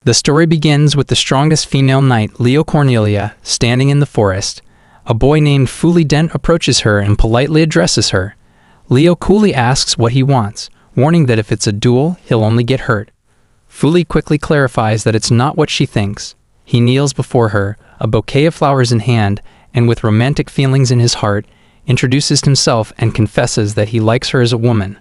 The story begins with the strongest female knight, Leo Cornelia, standing in the forest. A boy named Fuli Dent approaches her and politely addresses her. Leo coolly asks what he wants, warning that if it's a duel, he'll only get hurt. Fuli quickly clarifies that it's not what she thinks. He kneels before her, a bouquet of flowers in hand, and with romantic feelings in his heart, introduces himself and confesses that he likes her as a woman.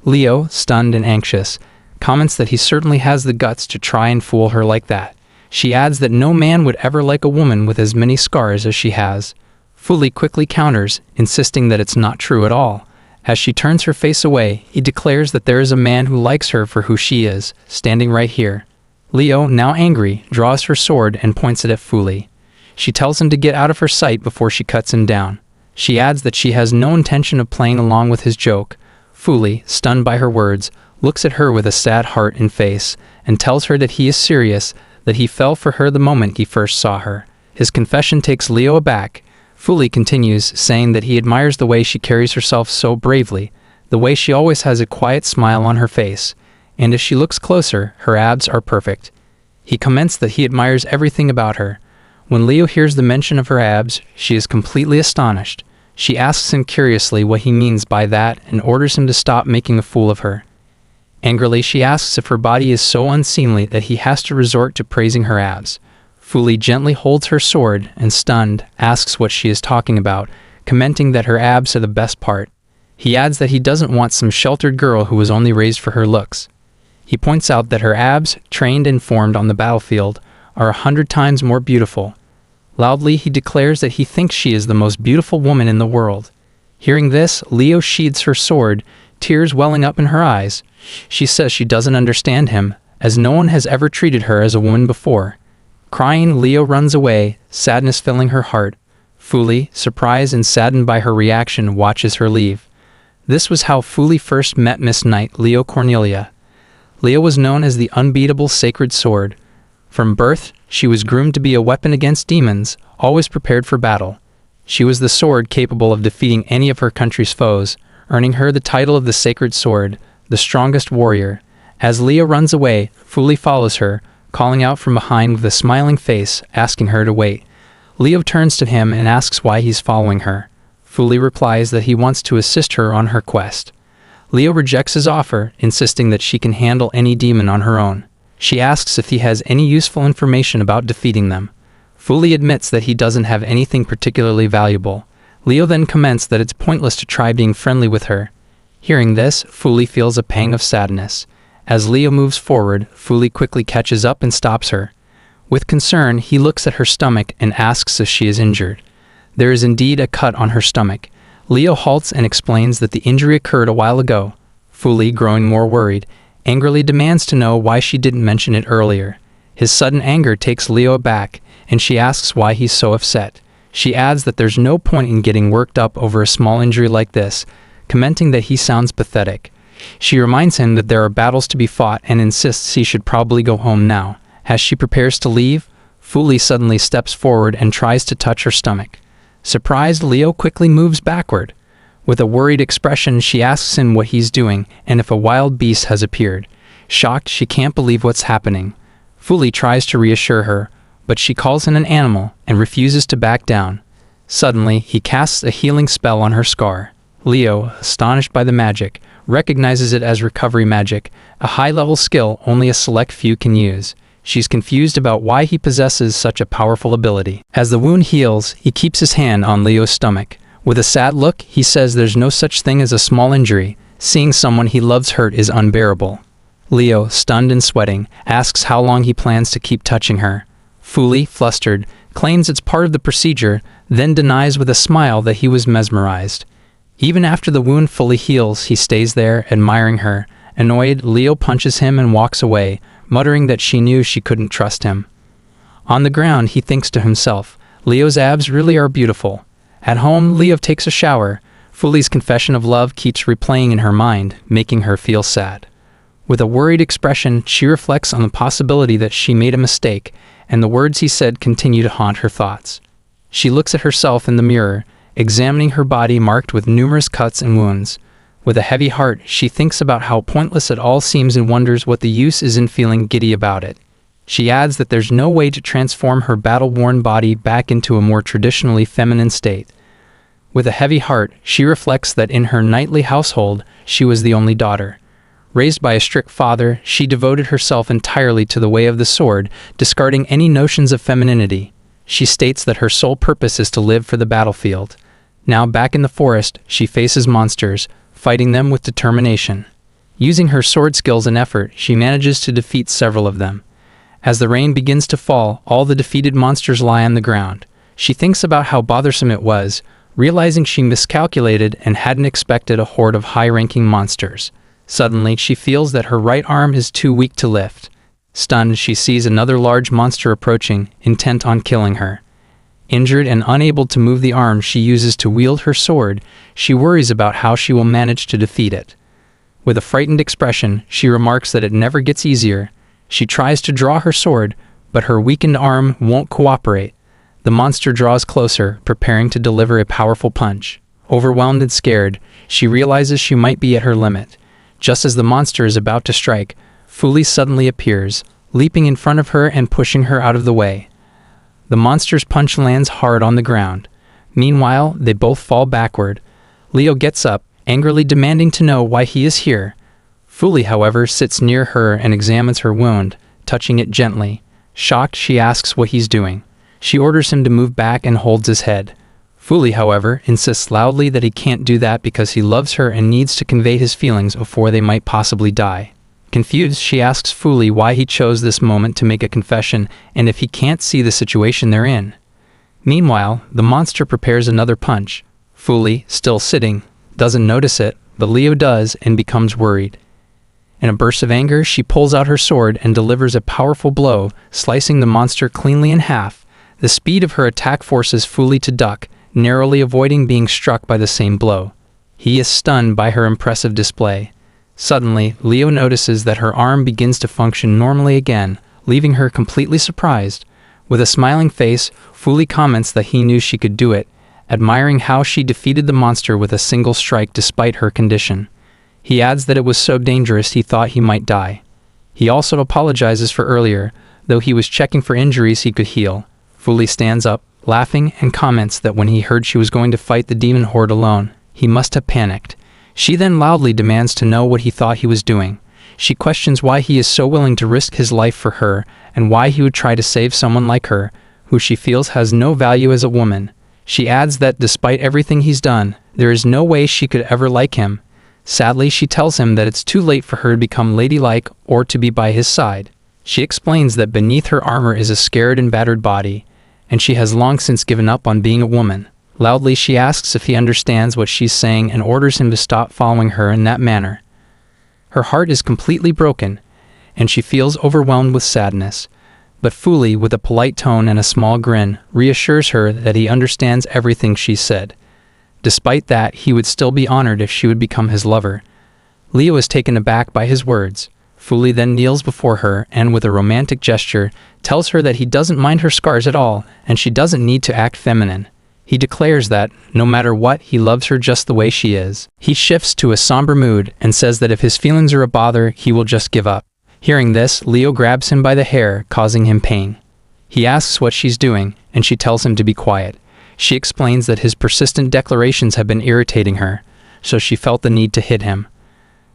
Leo, stunned and anxious, comments that he certainly has the guts to try and fool her like that. She adds that no man would ever like a woman with as many scars as she has. Fuli quickly counters, insisting that it's not true at all. As she turns her face away, he declares that there is a man who likes her for who she is, standing right here. Leo, now angry, draws her sword and points it at Fuli. She tells him to get out of her sight before she cuts him down. She adds that she has no intention of playing along with his joke. Fuli, stunned by her words, looks at her with a sad heart and face, and tells her that he is serious, that he fell for her the moment he first saw her. His confession takes Leo aback. Fuli continues, saying that he admires the way she carries herself so bravely, the way she always has a quiet smile on her face, and if she looks closer, her abs are perfect. He comments that he admires everything about her. When Leo hears the mention of her abs, she is completely astonished. She asks him curiously what he means by that and orders him to stop making a fool of her. Angrily, she asks if her body is so unseemly that he has to resort to praising her abs. Fuli gently holds her sword and, stunned, asks what she is talking about, commenting that her abs are the best part. He adds that he doesn't want some sheltered girl who was only raised for her looks. He points out that her abs, trained and formed on the battlefield, are 100 times more beautiful. Loudly, he declares that he thinks she is the most beautiful woman in the world. Hearing this, Leo sheathes her sword, tears welling up in her eyes. She says she doesn't understand him, as no one has ever treated her as a woman before. Crying, Leo runs away, sadness filling her heart. Fuli, surprised and saddened by her reaction, watches her leave. This was how Fuli first met Miss Knight Leo Cornelia. Leo was known as the unbeatable sacred sword. From birth, she was groomed to be a weapon against demons, always prepared for battle. She was the sword capable of defeating any of her country's foes, earning her the title of the Sacred Sword, the strongest warrior. As Leo runs away, Fuli follows her, calling out from behind with a smiling face, asking her to wait. Leo turns to him and asks why he's following her. Fuli replies that he wants to assist her on her quest. Leo rejects his offer, insisting that she can handle any demon on her own. She asks if he has any useful information about defeating them. Fuli admits that he doesn't have anything particularly valuable. Leo then comments that it's pointless to try being friendly with her. Hearing this, Fuli feels a pang of sadness. As Leo moves forward, Fuli quickly catches up and stops her. With concern, he looks at her stomach and asks if she is injured. There is indeed a cut on her stomach. Leo halts and explains that the injury occurred a while ago. Fuli, growing more worried, angrily demands to know why she didn't mention it earlier. His sudden anger takes Leo aback, and she asks why he's so upset. She adds that there's no point in getting worked up over a small injury like this, commenting that he sounds pathetic. She reminds him that there are battles to be fought and insists he should probably go home now. As she prepares to leave, Fuli suddenly steps forward and tries to touch her stomach. Surprised, Leo quickly moves backward. With a worried expression, she asks him what he's doing and if a wild beast has appeared. Shocked, she can't believe what's happening. Fuli tries to reassure her, but she calls him an animal and refuses to back down. Suddenly, he casts a healing spell on her scar. Leo, astonished by the magic, recognizes it as recovery magic, a high-level skill only a select few can use. She's confused about why he possesses such a powerful ability. As the wound heals, he keeps his hand on Leo's stomach. With a sad look, he says there's no such thing as a small injury. Seeing someone he loves hurt is unbearable. Leo, stunned and sweating, asks how long he plans to keep touching her. Fuli, flustered, claims it's part of the procedure, then denies with a smile that he was mesmerized. Even after the wound fully heals, he stays there, admiring her. Annoyed, Leo punches him and walks away, muttering that she knew she couldn't trust him. On the ground, he thinks to himself, Leo's abs really are beautiful. At home, Leo takes a shower. Fuli's confession of love keeps replaying in her mind, making her feel sad. With a worried expression, she reflects on the possibility that she made a mistake, and the words he said continue to haunt her thoughts. She looks at herself in the mirror, examining her body marked with numerous cuts and wounds. With a heavy heart, she thinks about how pointless it all seems and wonders what the use is in feeling giddy about it. She adds that there's no way to transform her battle-worn body back into a more traditionally feminine state. With a heavy heart, she reflects that in her knightly household, she was the only daughter. Raised by a strict father, she devoted herself entirely to the way of the sword, discarding any notions of femininity. She states that her sole purpose is to live for the battlefield. Now back in the forest, she faces monsters, fighting them with determination. Using her sword skills and effort, she manages to defeat several of them. As the rain begins to fall, all the defeated monsters lie on the ground. She thinks about how bothersome it was, realizing she miscalculated and hadn't expected a horde of high-ranking monsters. Suddenly, she feels that her right arm is too weak to lift. Stunned, she sees another large monster approaching, intent on killing her. Injured and unable to move the arm she uses to wield her sword, she worries about how she will manage to defeat it. With a frightened expression, she remarks that it never gets easier. She tries to draw her sword, but her weakened arm won't cooperate. The monster draws closer, preparing to deliver a powerful punch. Overwhelmed and scared, she realizes she might be at her limit. Just as the monster is about to strike, Fuli suddenly appears, leaping in front of her and pushing her out of the way. The monster's punch lands hard on the ground. Meanwhile, they both fall backward. Leo gets up, angrily demanding to know why he is here. Fuli, however, sits near her and examines her wound, touching it gently. Shocked, she asks what he's doing. She orders him to move back and holds his head. Fuli, however, insists loudly that he can't do that because he loves her and needs to convey his feelings before they might possibly die. Confused, she asks Fuli why he chose this moment to make a confession and if he can't see the situation they're in. Meanwhile, the monster prepares another punch. Fuli, still sitting, doesn't notice it, but Leo does and becomes worried. In a burst of anger, she pulls out her sword and delivers a powerful blow, slicing the monster cleanly in half. The speed of her attack forces Fuli to duck, narrowly avoiding being struck by the same blow. He is stunned by her impressive display. Suddenly, Leo notices that her arm begins to function normally again, leaving her completely surprised. With a smiling face, Fuli comments that he knew she could do it, admiring how she defeated the monster with a single strike despite her condition. He adds that it was so dangerous he thought he might die. He also apologizes for earlier, though he was checking for injuries he could heal. Fuli stands up, laughing, and comments that when he heard she was going to fight the demon horde alone, he must have panicked. She then loudly demands to know what he thought he was doing. She questions why he is so willing to risk his life for her, and why he would try to save someone like her, who she feels has no value as a woman. She adds that despite everything he's done, there is no way she could ever like him. Sadly, she tells him that it's too late for her to become ladylike or to be by his side. She explains that beneath her armor is a scared and battered body, and she has long since given up on being a woman. Loudly, she asks if he understands what she's saying and orders him to stop following her in that manner. Her heart is completely broken, and she feels overwhelmed with sadness. But Fuli, with a polite tone and a small grin, reassures her that he understands everything she said. Despite that, he would still be honored if she would become his lover. Leo is taken aback by his words. Fuli then kneels before her and, with a romantic gesture, tells her that he doesn't mind her scars at all, and she doesn't need to act feminine. He declares that, no matter what, he loves her just the way she is. He shifts to a somber mood and says that if his feelings are a bother, he will just give up. Hearing this, Leo grabs him by the hair, causing him pain. He asks what she's doing, and she tells him to be quiet. She explains that his persistent declarations have been irritating her, so she felt the need to hit him.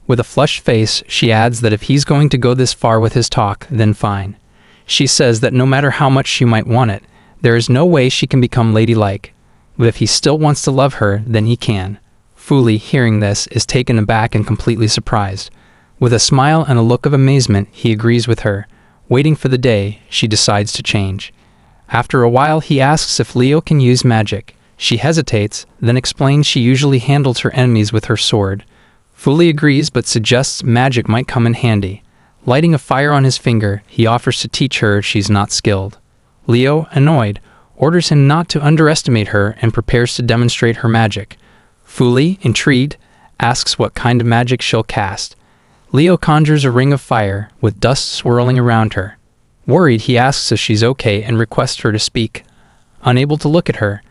With a flushed face, she adds that if he's going to go this far with his talk, then fine. She says that no matter how much she might want it, there is no way she can become ladylike. But if he still wants to love her, then he can. Fuli, hearing this, is taken aback and completely surprised. With a smile and a look of amazement, he agrees with her. Waiting for the day, she decides to change. After a while, he asks if Leo can use magic. She hesitates, then explains she usually handles her enemies with her sword. Fuli agrees but suggests magic might come in handy. Lighting a fire on his finger, he offers to teach her if she's not skilled. Leo, annoyed, orders him not to underestimate her and prepares to demonstrate her magic. Fuli, intrigued, asks what kind of magic she'll cast. Leo conjures a ring of fire, with dust swirling around her. Worried, he asks if she's okay and requests her to speak. Unable to look at her.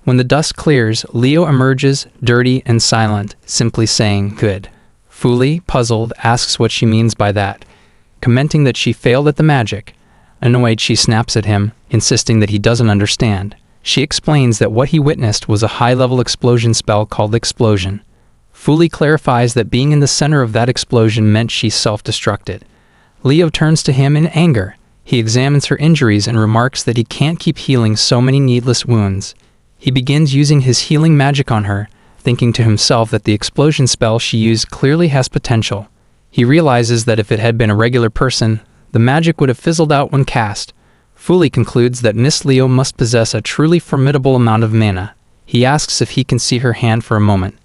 When the dust clears, Leo emerges, dirty and silent, simply saying, "Good." Fuli, puzzled, asks what she means by that, commenting that she failed at the magic. Annoyed, she snaps at him, insisting that he doesn't understand. She explains that what he witnessed was a high-level explosion spell called Explosion. Fully clarifies that being in the center of that explosion meant she self-destructed. Leo turns to him in anger. He examines her injuries and remarks that he can't keep healing so many needless wounds. He begins using his healing magic on her, thinking to himself that the explosion spell she used clearly has potential. He realizes that if it had been a regular person, the magic would have fizzled out when cast. Fully concludes that Miss Leo must possess a truly formidable amount of mana. He asks if he can see her hand for a moment.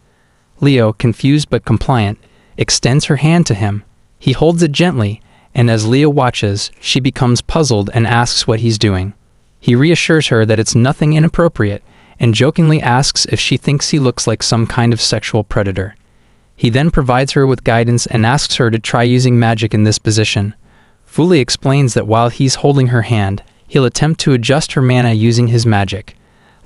Leo, confused but compliant, extends her hand to him. He holds it gently, and as Leo watches, she becomes puzzled and asks what he's doing. He reassures her that it's nothing inappropriate, and jokingly asks if she thinks he looks like some kind of sexual predator. He then provides her with guidance and asks her to try using magic in this position. Fully explains that while he's holding her hand, he'll attempt to adjust her mana using his magic.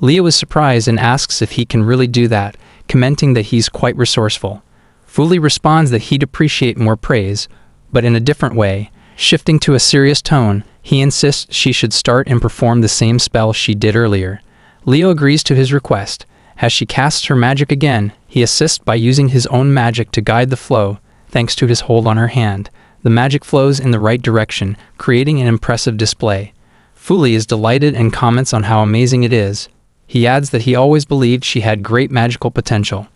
Leo is surprised and asks if he can really do that, commenting that he's quite resourceful. Fully responds that he'd appreciate more praise, but in a different way. Shifting to a serious tone, he insists she should start and perform the same spell she did earlier. Leo agrees to his request. As she casts her magic again, he assists by using his own magic to guide the flow. Thanks to his hold on her hand, the magic flows in the right direction, creating an impressive display. Fully is delighted and comments on how amazing it is. He adds that he always believed she had great magical potential.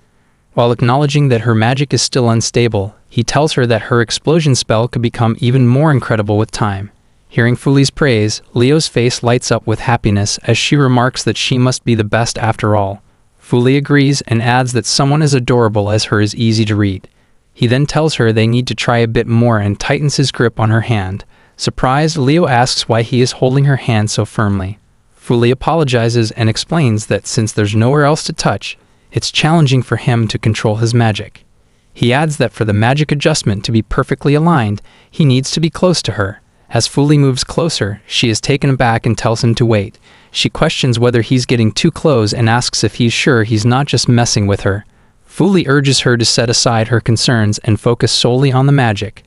While acknowledging that her magic is still unstable, he tells her that her explosion spell could become even more incredible with time. Hearing Fuli's praise, Leo's face lights up with happiness as she remarks that she must be the best after all. Fuli agrees and adds that someone as adorable as her is easy to read. He then tells her they need to try a bit more and tightens his grip on her hand. Surprised, Leo asks why he is holding her hand so firmly. Fuli apologizes and explains that since there's nowhere else to touch, it's challenging for him to control his magic. He adds that for the magic adjustment to be perfectly aligned, he needs to be close to her. As Fuli moves closer, she is taken aback and tells him to wait. She questions whether he's getting too close and asks if he's sure he's not just messing with her. Fuli urges her to set aside her concerns and focus solely on the magic.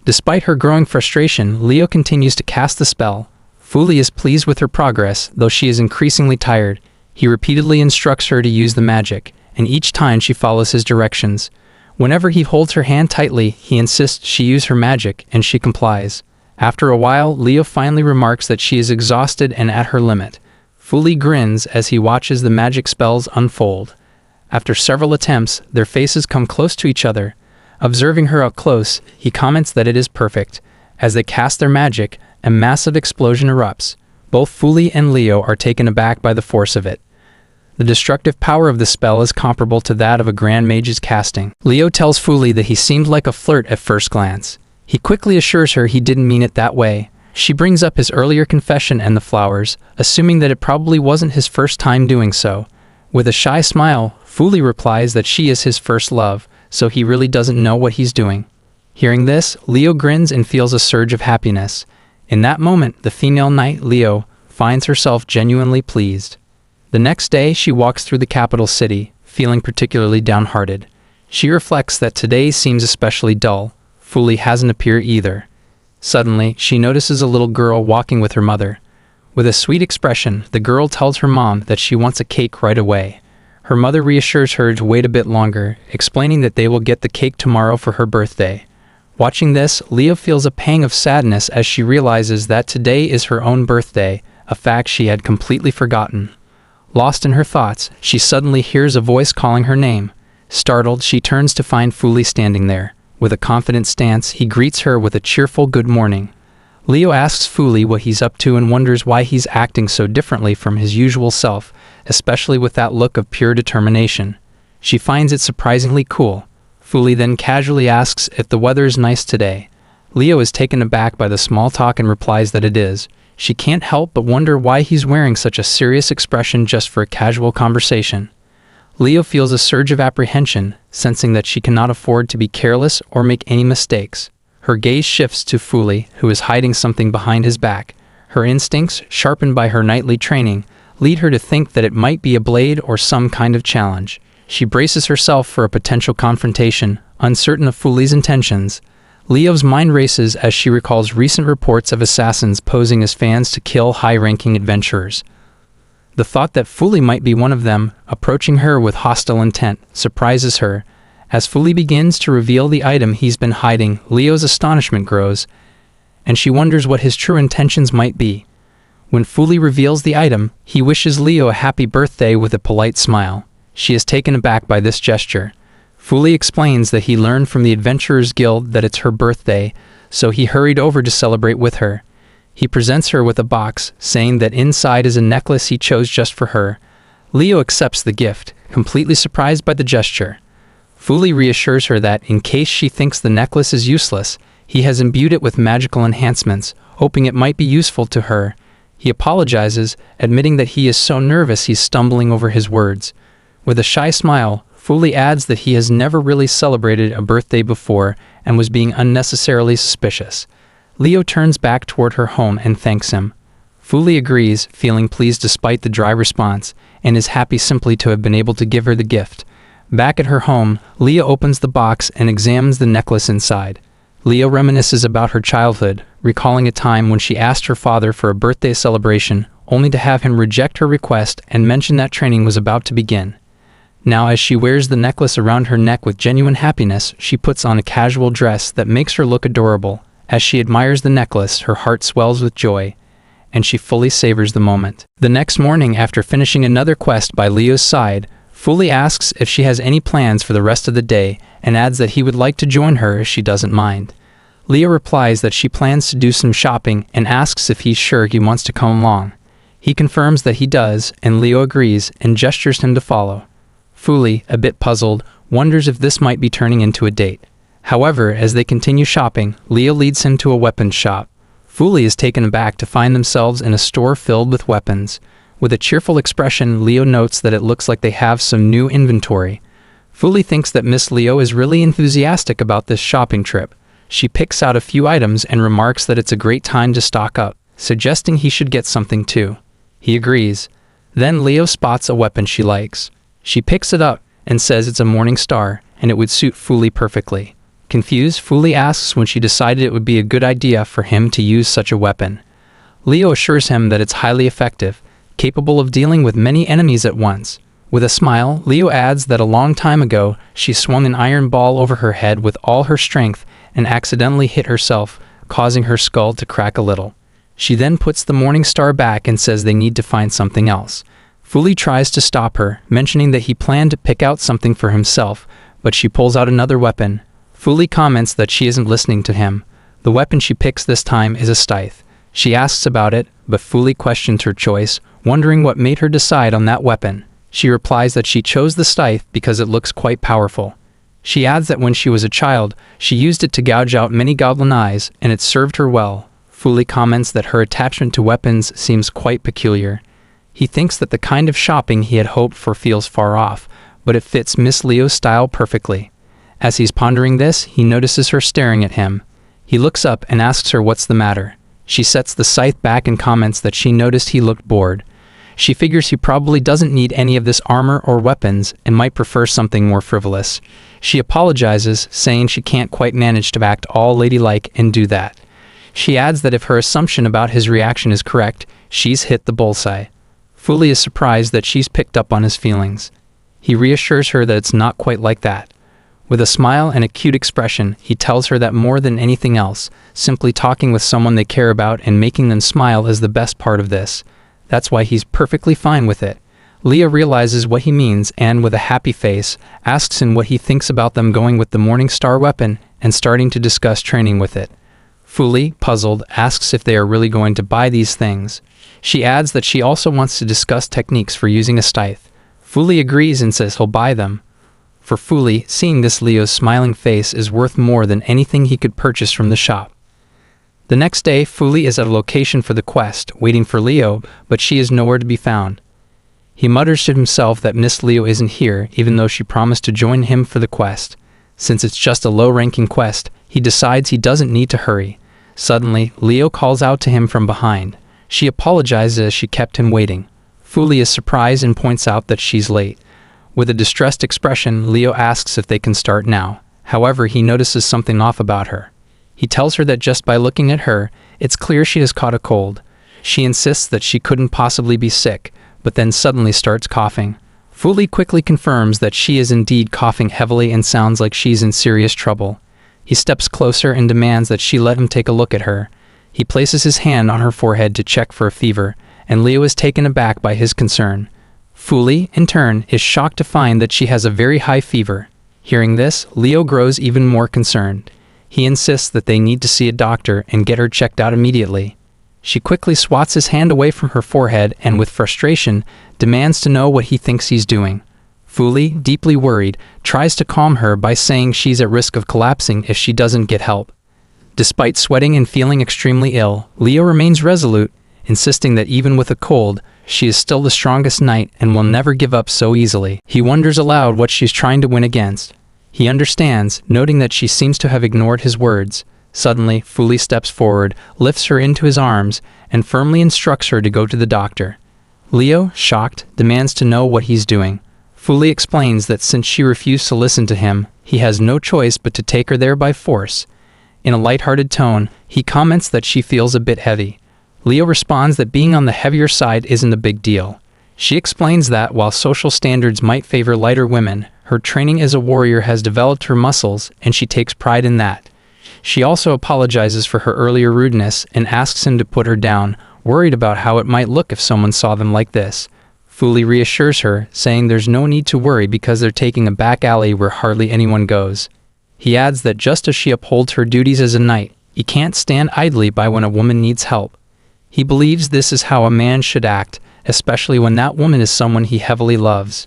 Despite her growing frustration, Leo continues to cast the spell. Fuli is pleased with her progress, though she is increasingly tired. He repeatedly instructs her to use the magic, and each time she follows his directions. Whenever he holds her hand tightly, he insists she use her magic, and she complies. After a while, Leo finally remarks that she is exhausted and at her limit. Fuli grins as he watches the magic spells unfold. After several attempts, their faces come close to each other. Observing her up close, he comments that it is perfect. As they cast their magic, a massive explosion erupts. Both Fuli and Leo are taken aback by the force of it. The destructive power of the spell is comparable to that of a Grand Mage's casting. Leo tells Fuli that he seemed like a flirt at first glance. He quickly assures her he didn't mean it that way. She brings up his earlier confession and the flowers, assuming that it probably wasn't his first time doing so. With a shy smile, Fuli replies that she is his first love, so he really doesn't know what he's doing. Hearing this, Leo grins and feels a surge of happiness. In that moment, the female knight, Leo, finds herself genuinely pleased. The next day, she walks through the capital city, feeling particularly downhearted. She reflects that today seems especially dull. Fuli hasn't appeared either. Suddenly, she notices a little girl walking with her mother. With a sweet expression, the girl tells her mom that she wants a cake right away. Her mother reassures her to wait a bit longer, explaining that they will get the cake tomorrow for her birthday. Watching this, Leo feels a pang of sadness as she realizes that today is her own birthday, a fact she had completely forgotten. Lost in her thoughts, she suddenly hears a voice calling her name. Startled, she turns to find Fuli standing there. With a confident stance, he greets her with a cheerful good morning. Leo asks Fuli what he's up to and wonders why he's acting so differently from his usual self, especially with that look of pure determination. She finds it surprisingly cool. Fuli then casually asks if the weather is nice today. Leo is taken aback by the small talk and replies that it is. She can't help but wonder why he's wearing such a serious expression just for a casual conversation. Leo feels a surge of apprehension, sensing that she cannot afford to be careless or make any mistakes. Her gaze shifts to Fuli, who is hiding something behind his back. Her instincts, sharpened by her knightly training, lead her to think that it might be a blade or some kind of challenge. She braces herself for a potential confrontation, uncertain of Fuli's intentions. Leo's mind races as she recalls recent reports of assassins posing as fans to kill high-ranking adventurers. The thought that Fuli might be one of them, approaching her with hostile intent, surprises her. As Fuli begins to reveal the item he's been hiding, Leo's astonishment grows, and she wonders what his true intentions might be. When Fuli reveals the item, he wishes Leo a happy birthday with a polite smile. She is taken aback by this gesture. Fuli explains that he learned from the Adventurers Guild that it's her birthday, so he hurried over to celebrate with her. He presents her with a box, saying that inside is a necklace he chose just for her. Leo accepts the gift, completely surprised by the gesture. Fuli reassures her that, in case she thinks the necklace is useless, he has imbued it with magical enhancements, hoping it might be useful to her. He apologizes, admitting that he is so nervous he's stumbling over his words. With a shy smile, Fuli adds that he has never really celebrated a birthday before and was being unnecessarily suspicious. Leo turns back toward her home and thanks him. Fuli agrees, feeling pleased despite the dry response, and is happy simply to have been able to give her the gift. Back at her home, Leo opens the box and examines the necklace inside. Leo reminisces about her childhood, recalling a time when she asked her father for a birthday celebration, only to have him reject her request and mention that training was about to begin. Now, as she wears the necklace around her neck with genuine happiness, she puts on a casual dress that makes her look adorable. As she admires the necklace, her heart swells with joy, and she fully savors the moment. The next morning, after finishing another quest by Leo's side, Fuli asks if she has any plans for the rest of the day and adds that he would like to join her if she doesn't mind. Leo replies that she plans to do some shopping and asks if he's sure he wants to come along. He confirms that he does, and Leo agrees and gestures him to follow. Fuli, a bit puzzled, wonders if this might be turning into a date. However, as they continue shopping, Leo leads him to a weapons shop. Fuli is taken aback to find themselves in a store filled with weapons. With a cheerful expression, Leo notes that it looks like they have some new inventory. Fuli thinks that Miss Leo is really enthusiastic about this shopping trip. She picks out a few items and remarks that it's a great time to stock up, suggesting he should get something too. He agrees. Then Leo spots a weapon she likes. She picks it up and says it's a morning star, and it would suit Fuli perfectly. Confused, Fuli asks when she decided it would be a good idea for him to use such a weapon. Leo assures him that it's highly effective, capable of dealing with many enemies at once. With a smile, Leo adds that a long time ago, she swung an iron ball over her head with all her strength and accidentally hit herself, causing her skull to crack a little. She then puts the morning star back and says they need to find something else. Fuli tries to stop her, mentioning that he planned to pick out something for himself, but she pulls out another weapon. Fuli comments that she isn't listening to him. The weapon she picks this time is a scythe. She asks about it, but Fuli questions her choice, wondering what made her decide on that weapon. She replies that she chose the scythe because it looks quite powerful. She adds that when she was a child, she used it to gouge out many goblin eyes, and it served her well. Fuli comments that her attachment to weapons seems quite peculiar. He thinks that the kind of shopping he had hoped for feels far off, but it fits Miss Leo's style perfectly. As he's pondering this, he notices her staring at him. He looks up and asks her what's the matter. She sets the scythe back and comments that she noticed he looked bored. She figures he probably doesn't need any of this armor or weapons and might prefer something more frivolous. She apologizes, saying she can't quite manage to act all ladylike and do that. She adds that if her assumption about his reaction is correct, she's hit the bullseye. Fuli is surprised that she's picked up on his feelings. He reassures her that it's not quite like that. With a smile and a cute expression, he tells her that more than anything else, simply talking with someone they care about and making them smile is the best part of this. That's why he's perfectly fine with it. Leah realizes what he means and, with a happy face, asks him what he thinks about them going with the Morning Star weapon and starting to discuss training with it. Fuli, puzzled, asks if they are really going to buy these things. She adds that she also wants to discuss techniques for using a scythe. Fuli agrees and says he'll buy them. For Fuli, seeing this Leo's smiling face is worth more than anything he could purchase from the shop. The next day, Fuli is at a location for the quest, waiting for Leo, but she is nowhere to be found. He mutters to himself that Miss Leo isn't here, even though she promised to join him for the quest. Since it's just a low-ranking quest, he decides he doesn't need to hurry. Suddenly, Leo calls out to him from behind. She apologizes as she kept him waiting. Fuli is surprised and points out that she's late. With a distressed expression, Leo asks if they can start now. However, he notices something off about her. He tells her that just by looking at her, it's clear she has caught a cold. She insists that she couldn't possibly be sick, but then suddenly starts coughing. Fuli quickly confirms that she is indeed coughing heavily and sounds like she's in serious trouble. He steps closer and demands that she let him take a look at her. He places his hand on her forehead to check for a fever, and Leo is taken aback by his concern. Fuli, in turn, is shocked to find that she has a very high fever. Hearing this, Leo grows even more concerned. He insists that they need to see a doctor and get her checked out immediately. She quickly swats his hand away from her forehead and, with frustration, demands to know what he thinks he's doing. Fuli, deeply worried, tries to calm her by saying she's at risk of collapsing if she doesn't get help. Despite sweating and feeling extremely ill, Leo remains resolute, insisting that even with a cold, she is still the strongest knight and will never give up so easily. He wonders aloud what she's trying to win against. He understands, noting that she seems to have ignored his words. Suddenly, Fuli steps forward, lifts her into his arms, and firmly instructs her to go to the doctor. Leo, shocked, demands to know what he's doing. Fuli explains that since she refused to listen to him, he has no choice but to take her there by force. In a light-hearted tone, he comments that she feels a bit heavy. Leo responds that being on the heavier side isn't a big deal. She explains that while social standards might favor lighter women, her training as a warrior has developed her muscles, and she takes pride in that. She also apologizes for her earlier rudeness and asks him to put her down, worried about how it might look if someone saw them like this. Fuli reassures her, saying there's no need to worry because they're taking a back alley where hardly anyone goes. He adds that just as she upholds her duties as a knight, he can't stand idly by when a woman needs help. He believes this is how a man should act, especially when that woman is someone he heavily loves.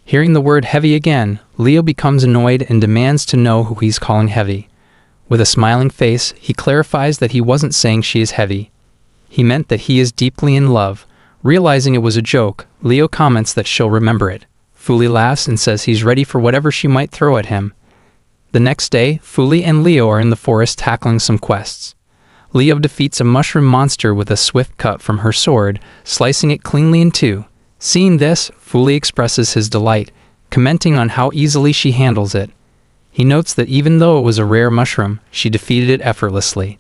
Hearing the word heavy again, Leo becomes annoyed and demands to know who he's calling heavy. With a smiling face, he clarifies that he wasn't saying she is heavy. He meant that he is deeply in love. Realizing it was a joke, Leo comments that she'll remember it. Fuli laughs and says he's ready for whatever she might throw at him. The next day, Fuli and Leo are in the forest tackling some quests. Leo defeats a mushroom monster with a swift cut from her sword, slicing it cleanly in two. Seeing this, Fuli expresses his delight, commenting on how easily she handles it. He notes that even though it was a rare mushroom, she defeated it effortlessly.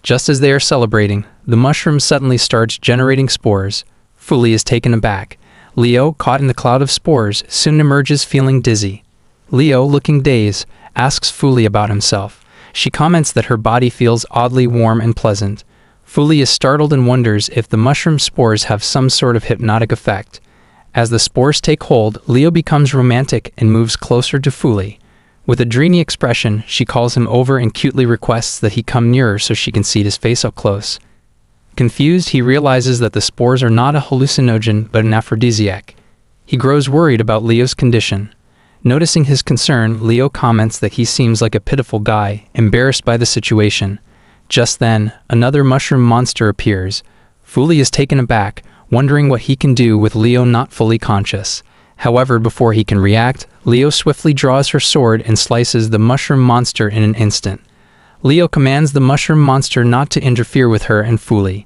Just as they are celebrating, the mushroom suddenly starts generating spores. Fuli is taken aback. Leo, caught in the cloud of spores, soon emerges feeling dizzy. Leo, looking dazed, asks Fuli about himself. She comments that her body feels oddly warm and pleasant. Fuli is startled and wonders if the mushroom spores have some sort of hypnotic effect. As the spores take hold, Leo becomes romantic and moves closer to Fuli. With a dreamy expression, she calls him over and cutely requests that he come nearer so she can see his face up close. Confused, he realizes that the spores are not a hallucinogen but an aphrodisiac. He grows worried about Leo's condition. Noticing his concern, Leo comments that he seems like a pitiful guy, embarrassed by the situation. Just then, another mushroom monster appears. Fuli is taken aback, wondering what he can do with Leo not fully conscious. However, before he can react, Leo swiftly draws her sword and slices the mushroom monster in an instant. Leo commands the mushroom monster not to interfere with her and Fuli.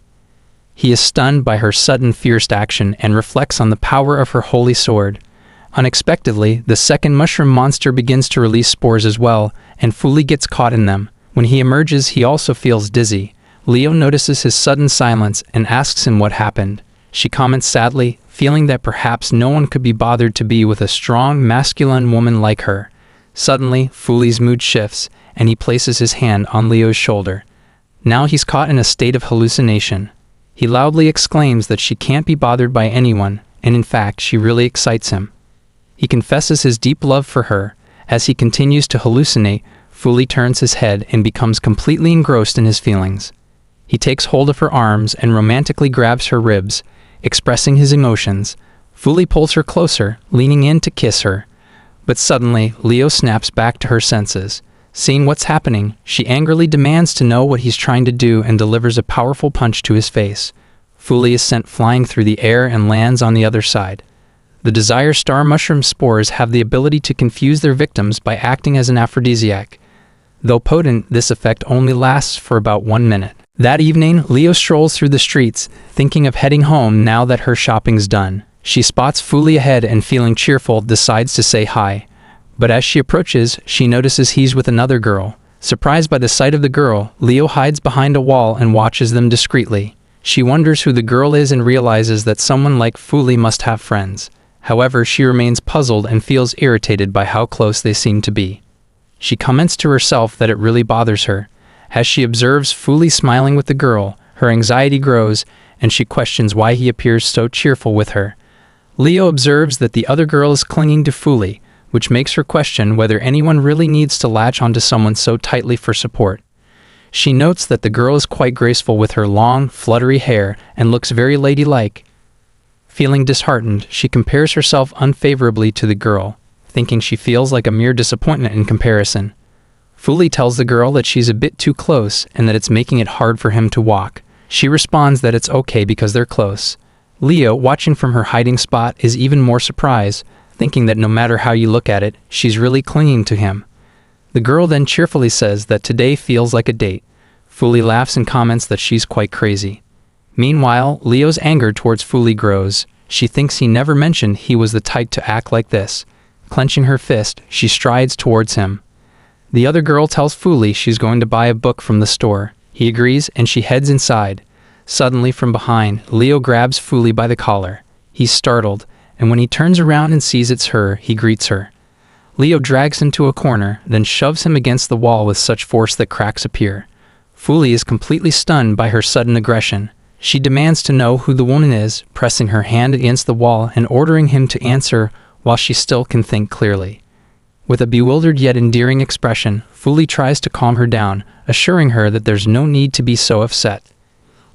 He is stunned by her sudden fierce action and reflects on the power of her holy sword. Unexpectedly, the second mushroom monster begins to release spores as well, and Fuli gets caught in them. When he emerges, he also feels dizzy. Leo notices his sudden silence and asks him what happened. She comments sadly, feeling that perhaps no one could be bothered to be with a strong, masculine woman like her. Suddenly, Fuli's mood shifts, and he places his hand on Leo's shoulder. Now he's caught in a state of hallucination. He loudly exclaims that she can't be bothered by anyone, and in fact, she really excites him. He confesses his deep love for her. As he continues to hallucinate, Fuli turns his head and becomes completely engrossed in his feelings. He takes hold of her arms and romantically grabs her ribs, expressing his emotions. Fuli pulls her closer, leaning in to kiss her. But suddenly, Leo snaps back to her senses. Seeing what's happening, she angrily demands to know what he's trying to do and delivers a powerful punch to his face. Fuli is sent flying through the air and lands on the other side. The desire star mushroom spores have the ability to confuse their victims by acting as an aphrodisiac. Though potent, this effect only lasts for about 1 minute. That evening, Leo strolls through the streets, thinking of heading home now that her shopping's done. She spots Fuli ahead and, feeling cheerful, decides to say hi. But as she approaches, she notices he's with another girl. Surprised by the sight of the girl, Leo hides behind a wall and watches them discreetly. She wonders who the girl is and realizes that someone like Fuli must have friends. However, she remains puzzled and feels irritated by how close they seem to be. She comments to herself that it really bothers her. As she observes Fuli smiling with the girl, her anxiety grows, and she questions why he appears so cheerful with her. Leo observes that the other girl is clinging to Fuli, which makes her question whether anyone really needs to latch onto someone so tightly for support. She notes that the girl is quite graceful with her long, fluttery hair and looks very ladylike. Feeling disheartened, she compares herself unfavorably to the girl, thinking she feels like a mere disappointment in comparison. Fuli tells the girl that she's a bit too close and that it's making it hard for him to walk. She responds that it's okay because they're close. Leo, watching from her hiding spot, is even more surprised, thinking that no matter how you look at it, she's really clinging to him. The girl then cheerfully says that today feels like a date. Fuli laughs and comments that she's quite crazy. Meanwhile, Leo's anger towards Fuli grows. She thinks he never mentioned he was the type to act like this. Clenching her fist, she strides towards him. The other girl tells Fuli she's going to buy a book from the store. He agrees and she heads inside. Suddenly from behind, Leo grabs Fuli by the collar. He's startled, and when he turns around and sees it's her, he greets her. Leo drags him to a corner, then shoves him against the wall with such force that cracks appear. Fuli is completely stunned by her sudden aggression. She demands to know who the woman is, pressing her hand against the wall and ordering him to answer while she still can think clearly. With a bewildered yet endearing expression, Fuli tries to calm her down, assuring her that there's no need to be so upset.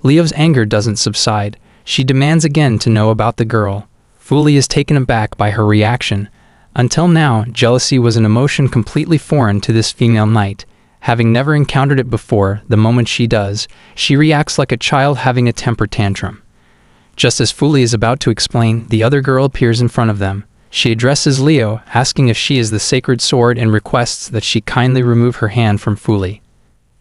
Leo's anger doesn't subside. She demands again to know about the girl. Fuli is taken aback by her reaction. Until now, jealousy was an emotion completely foreign to this female knight. Having never encountered it before, the moment she does, she reacts like a child having a temper tantrum. Just as Fuli is about to explain, the other girl appears in front of them. She addresses Leo, asking if she is the sacred sword and requests that she kindly remove her hand from Fuli.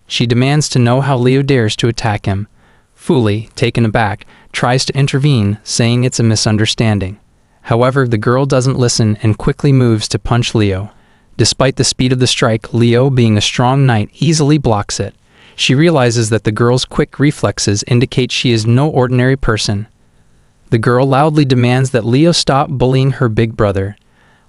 She demands to know how Leo dares to attack him. Fuli, taken aback, tries to intervene, saying it's a misunderstanding. However, the girl doesn't listen and quickly moves to punch Leo. Despite the speed of the strike, Leo, being a strong knight, easily blocks it. She realizes that the girl's quick reflexes indicate she is no ordinary person. The girl loudly demands that Leo stop bullying her big brother.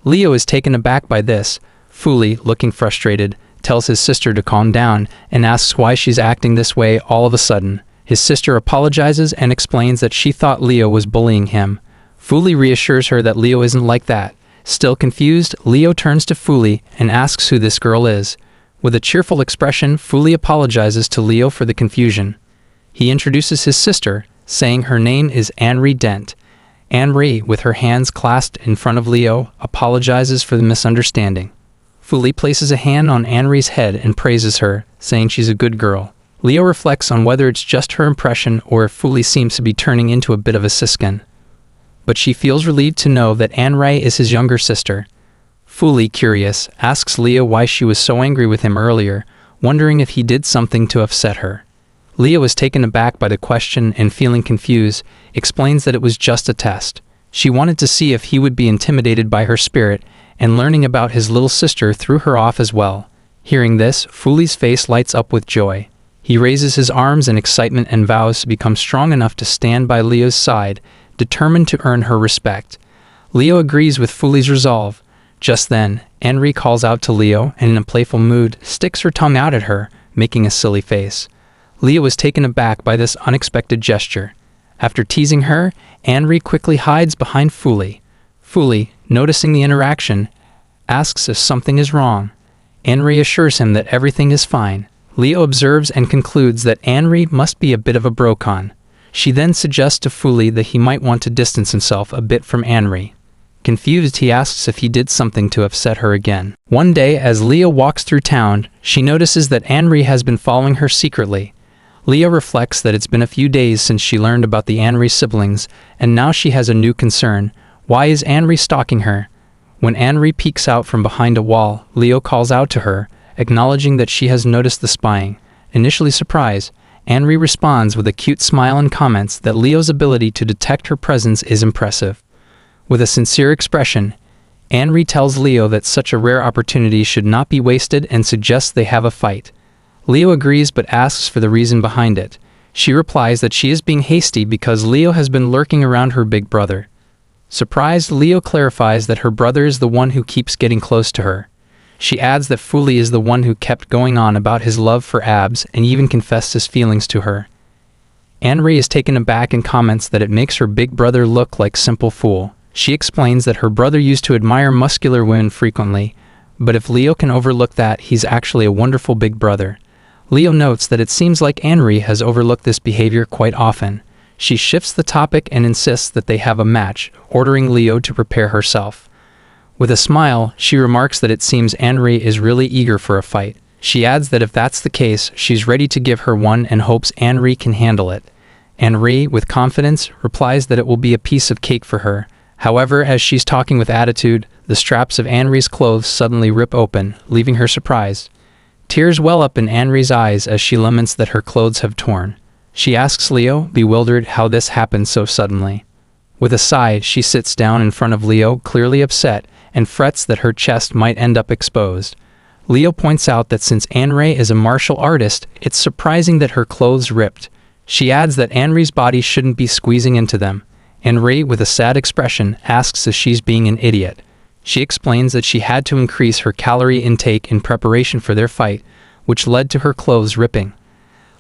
Leo is taken aback by this. Fuli, looking frustrated, tells his sister to calm down and asks why she's acting this way all of a sudden. His sister apologizes and explains that she thought Leo was bullying him. Fuli reassures her that Leo isn't like that. Still confused, Leo turns to Fuli and asks who this girl is. With a cheerful expression, Fuli apologizes to Leo for the confusion. He introduces his sister, saying her name is Anri Dent. Anri, with her hands clasped in front of Leo, apologizes for the misunderstanding. Fuli places a hand on Anri's head and praises her, saying she's a good girl. Leo reflects on whether it's just her impression or if Fuli seems to be turning into a bit of a siskin. But she feels relieved to know that Anri is his younger sister. Fuli, curious, asks Leo why she was so angry with him earlier, wondering if he did something to upset her. Leo is taken aback by the question and, feeling confused, explains that it was just a test. She wanted to see if he would be intimidated by her spirit, and learning about his little sister threw her off as well. Hearing this, Fuli's face lights up with joy. He raises his arms in excitement and vows to become strong enough to stand by Leo's side, determined to earn her respect. Leo agrees with Fuli's resolve. Just then, Anri calls out to Leo and, in a playful mood, sticks her tongue out at her, making a silly face. Leo is taken aback by this unexpected gesture. After teasing her, Anri quickly hides behind Fuli. Fuli, noticing the interaction, asks if something is wrong. Anri assures him that everything is fine. Leo observes and concludes that Anri must be a bit of a brocon. She then suggests to Fuli that he might want to distance himself a bit from Anri. Confused, he asks if he did something to upset her again. One day, as Leo walks through town, she notices that Anri has been following her secretly. Leo reflects that it's been a few days since she learned about the Anri siblings, and now she has a new concern. Why is Anri stalking her? When Anri peeks out from behind a wall, Leo calls out to her, acknowledging that she has noticed the spying. Initially surprised, Anri responds with a cute smile and comments that Leo's ability to detect her presence is impressive. With a sincere expression, Anri tells Leo that such a rare opportunity should not be wasted and suggests they have a fight. Leo agrees but asks for the reason behind it. She replies that she is being hasty because Leo has been lurking around her big brother. Surprised, Leo clarifies that her brother is the one who keeps getting close to her. She adds that Fuli is the one who kept going on about his love for Abs and even confessed his feelings to her. Anri is taken aback and comments that it makes her big brother look like simple fool. She explains that her brother used to admire muscular women frequently, but if Leo can overlook that, he's actually a wonderful big brother. Leo notes that it seems like Anri has overlooked this behavior quite often. She shifts the topic and insists that they have a match, ordering Leo to prepare herself. With a smile, she remarks that it seems Anri is really eager for a fight. She adds that if that's the case, she's ready to give her one and hopes Anri can handle it. Anri, with confidence, replies that it will be a piece of cake for her. However, as she's talking with attitude, the straps of Anri's clothes suddenly rip open, leaving her surprised. Tears well up in Anri's eyes as she laments that her clothes have torn. She asks Leo, bewildered, how this happened so suddenly. With a sigh, she sits down in front of Leo, clearly upset, and frets that her chest might end up exposed. Leo points out that since Anri is a martial artist, it's surprising that her clothes ripped. She adds that Anri's body shouldn't be squeezing into them. Anri, with a sad expression, asks if she's being an idiot. She explains that she had to increase her calorie intake in preparation for their fight, which led to her clothes ripping.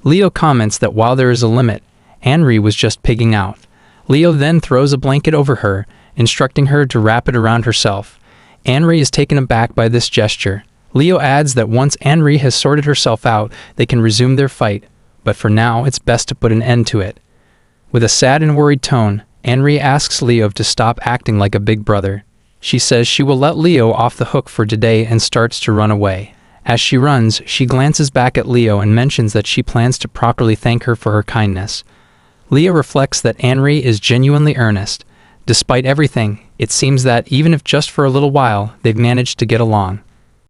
Leo comments that while there is a limit, Anri was just pigging out. Leo then throws a blanket over her, instructing her to wrap it around herself. Anri is taken aback by this gesture. Leo adds that once Anri has sorted herself out, they can resume their fight, but for now it's best to put an end to it. With a sad and worried tone, Anri asks Leo to stop acting like a big brother. She says she will let Leo off the hook for today and starts to run away. As she runs, she glances back at Leo and mentions that she plans to properly thank her for her kindness. Leo reflects that Anri is genuinely earnest. Despite everything, it seems that, even if just for a little while, they've managed to get along.